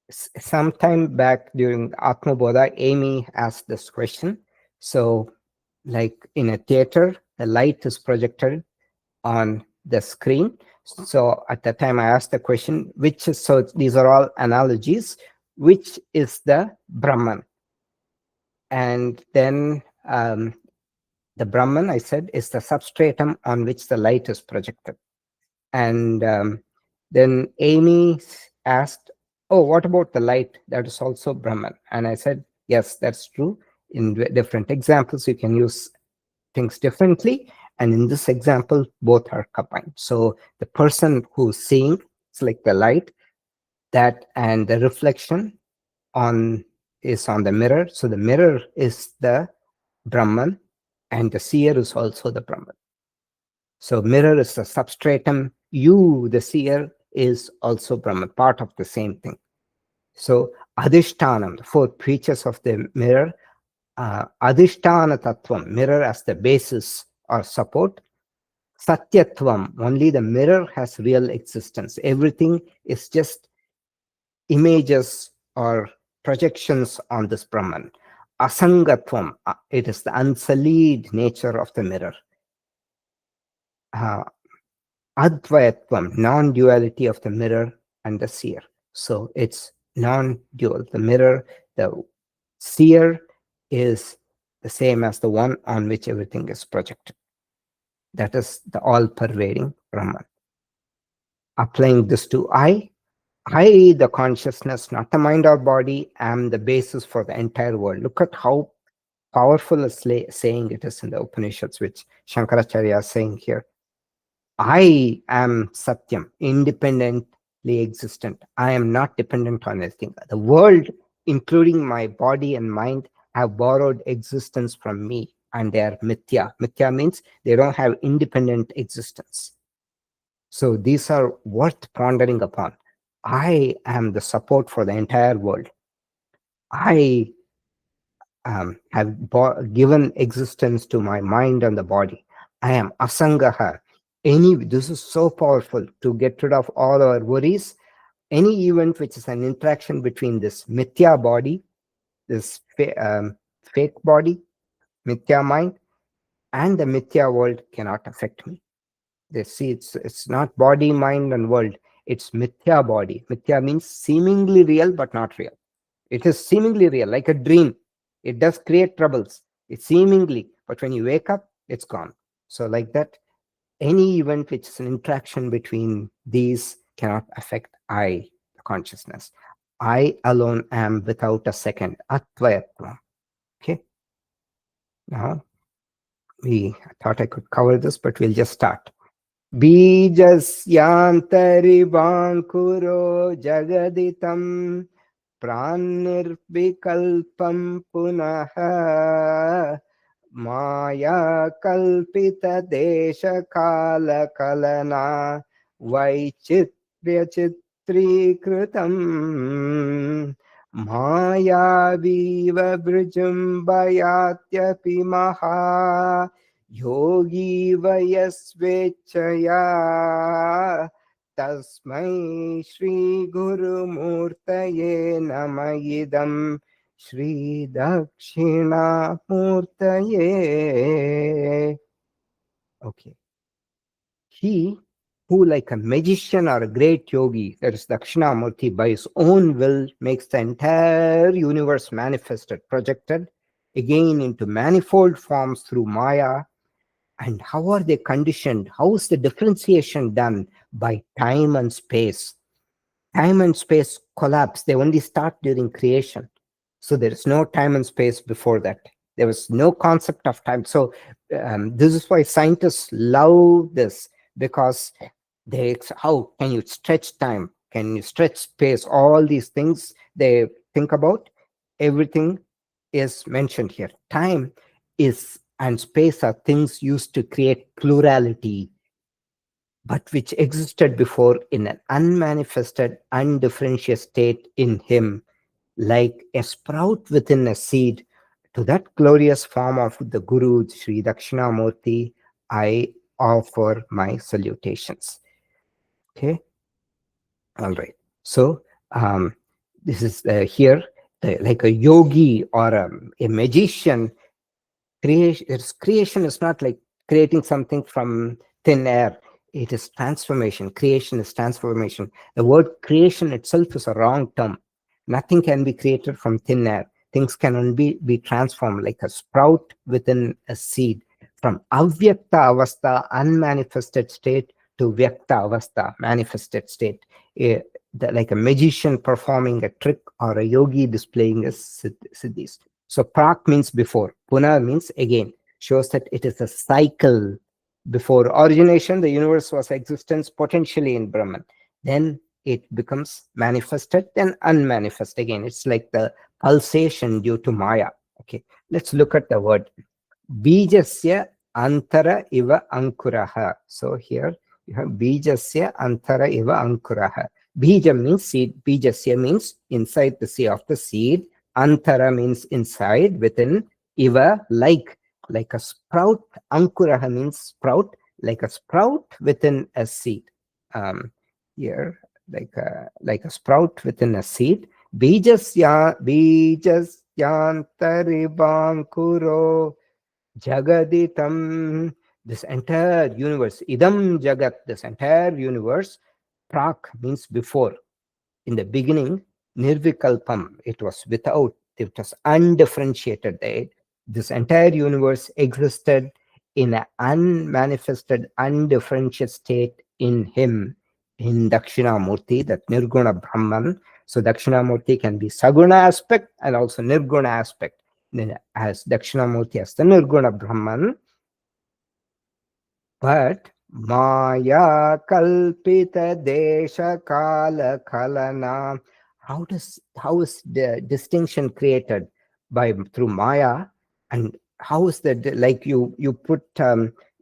Sometime back during Atma Bodha, Amy asked this question. So like in a theater, the light is projected on the screen. So at that time I asked the question, which is, so these are all analogies, which is the Brahman? And then the Brahman, I said, is the substratum on which the light is projected. And then Amy asked, oh, what about the light? That is also Brahman. And I said, yes, that's true. In different examples, you can use things differently. And in this example, both are combined. So the person who's seeing, it's like the light, that and the reflection is on the mirror. So the mirror is the Brahman, and the seer is also the Brahman. So mirror is the substratum. You, the seer, is also Brahman, part of the same thing. So Adhishtanam, the 4 features of the mirror, Adhishtana Tattvam, mirror as the basis or support. Satyatvam, only the mirror has real existence. Everything is just images or projections on this Brahman. Asangatvam, it is the unsullied nature of the mirror. Advayatvam, non-duality of the mirror and the seer. So it's non-dual. The mirror, the seer is the same as the one on which everything is projected. That is the all-pervading Brahman. Applying this to I, the consciousness, not the mind or body, am the basis for the entire world. Look at how powerful a saying it is in the Upanishads, which Shankaracharya is saying here. I am Satyam, independently existent. I am not dependent on anything. The world, including my body and mind, have borrowed existence from me, and they are mithya. Mithya means they don't have independent existence. So these are worth pondering upon. I am the support for the entire world. I have given existence to my mind and the body. I am asangaha. This is so powerful to get rid of all our worries. Any event which is an interaction between this mithya body, this fake body, mithya mind, and the mithya world cannot affect me. They see it's not body, mind, and world. It's mithya body. Mithya means seemingly real, but not real. It is seemingly real, like a dream. It does create troubles. It's seemingly, but when you wake up, it's gone. So like that, any event which is an interaction between these cannot affect I, the consciousness. I alone am without a second. Atvayatvam. Okay. Now, I thought I could cover this, but we'll just start. Bijasyantaribankuro jagaditam pranirvikalpam punaha maya kalpita desha kala kalana vaichitya chitrikritam maya viva brijumbayatyapi maha yogi vayasvechaya tasmai Shri Guru Murtaye Namayidam Shri Dakshina Murtaye. Okay. He who, like a magician or a great yogi, that is Dakshinamurti, by his own will makes the entire universe manifested, projected again into manifold forms through Maya. And how are they conditioned? How is the differentiation done? By time and space. Time and space collapse. They only start during creation. So there is no time and space before that. There was no concept of time. So this is why scientists love this, because how can you stretch time? Can you stretch space? All these things they think about. Everything is mentioned here. Time is and space are things used to create plurality, but which existed before in an unmanifested, undifferentiated state in him, like a sprout within a seed. To that glorious form of the Guru, Sri Dakshinamurti, I offer my salutations. Okay. All right. So this is here, like a yogi or a magician. Creation is not like creating something from thin air. It is transformation. Creation is transformation. The word creation itself is a wrong term. Nothing can be created from thin air. Things can only be transformed, like a sprout within a seed, from avyakta avastha, unmanifested state, to vyakta avastha, manifested state. Like a magician performing a trick or a yogi displaying a siddhis. So prak means before, puna means again, shows that it is a cycle. Before origination, the universe was existence potentially in Brahman. Then it becomes manifested, then unmanifest again. It's like the pulsation due to Maya. Okay, let's look at the word. Bijasya antara iva ankuraha. So here you have Bijasya antara iva ankuraha. Bija means seed. Bijasya means inside the sea of the seed. Antara means inside, within. Iva, like a sprout. Ankuraha means sprout, like a sprout within a seed. Here, like a sprout within a seed. Bijasyantaribhankuro jagaditam. This entire universe, idam jagat, this entire universe. Prak means before. In the beginning, nirvikalpam, it was without, it was undifferentiated. This entire universe existed in an unmanifested, undifferentiated state in him, in Dakshinamurti, that Nirguna Brahman. So Dakshinamurti can be Saguna aspect and also Nirguna aspect. Then as Dakshinamurti as the Nirguna Brahman, but Maya Kalpita Desha Kala Kalana. How is the distinction created by through Maya, and how is that, like you put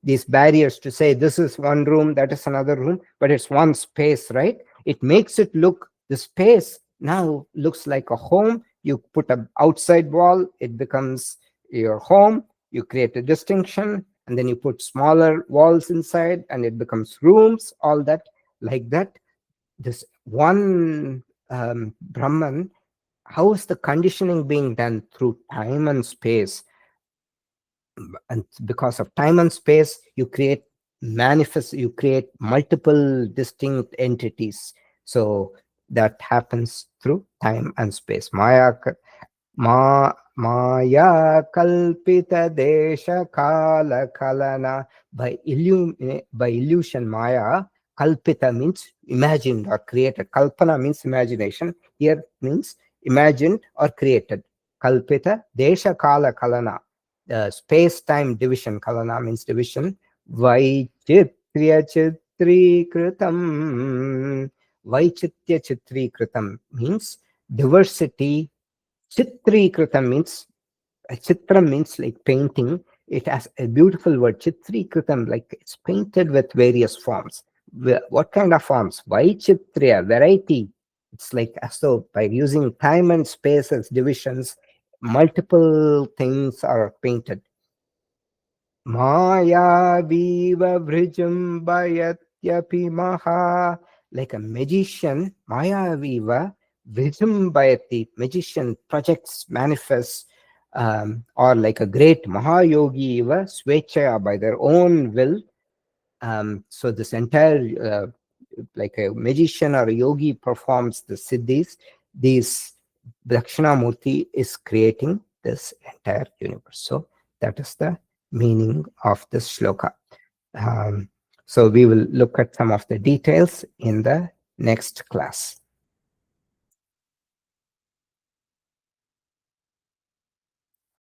these barriers to say this is one room, that is another room, but it's one space, right? It makes it look, the space now looks like a home. You put a outside wall, it becomes your home. You create a distinction, and then you put smaller walls inside and it becomes rooms, all that, like that. This one Brahman, how is the conditioning being done? Through time and space. And because of time and space, you create multiple distinct entities. So that happens through time and space. Maya kalpita desha kala kalana. By illusion, Maya, kalpita means imagined or created. Kalpana means imagination. Here means imagined or created. Kalpita desha kala kalana. Space-time division. Kalana means division. Vaichitya chitri kritam. Vaichitya chitri kritam means diversity. Chitrikritam means, chitram means like painting. It has a beautiful word, chitrikritam, like it's painted with various forms. What kind of forms? Vaichitriya, variety. It's like as though by using time and space as divisions, multiple things are painted. Maya viva vrijambayatyapi maha. Like a magician, Maya viva vrijambayati, magician projects, manifests, or like a great Mahayogi eva swechaya, by their own will. So this entire, like a magician or a yogi performs the siddhis, these Dakshinamurti is creating this entire universe. So that is the meaning of this shloka. So we will look at some of the details in the next class.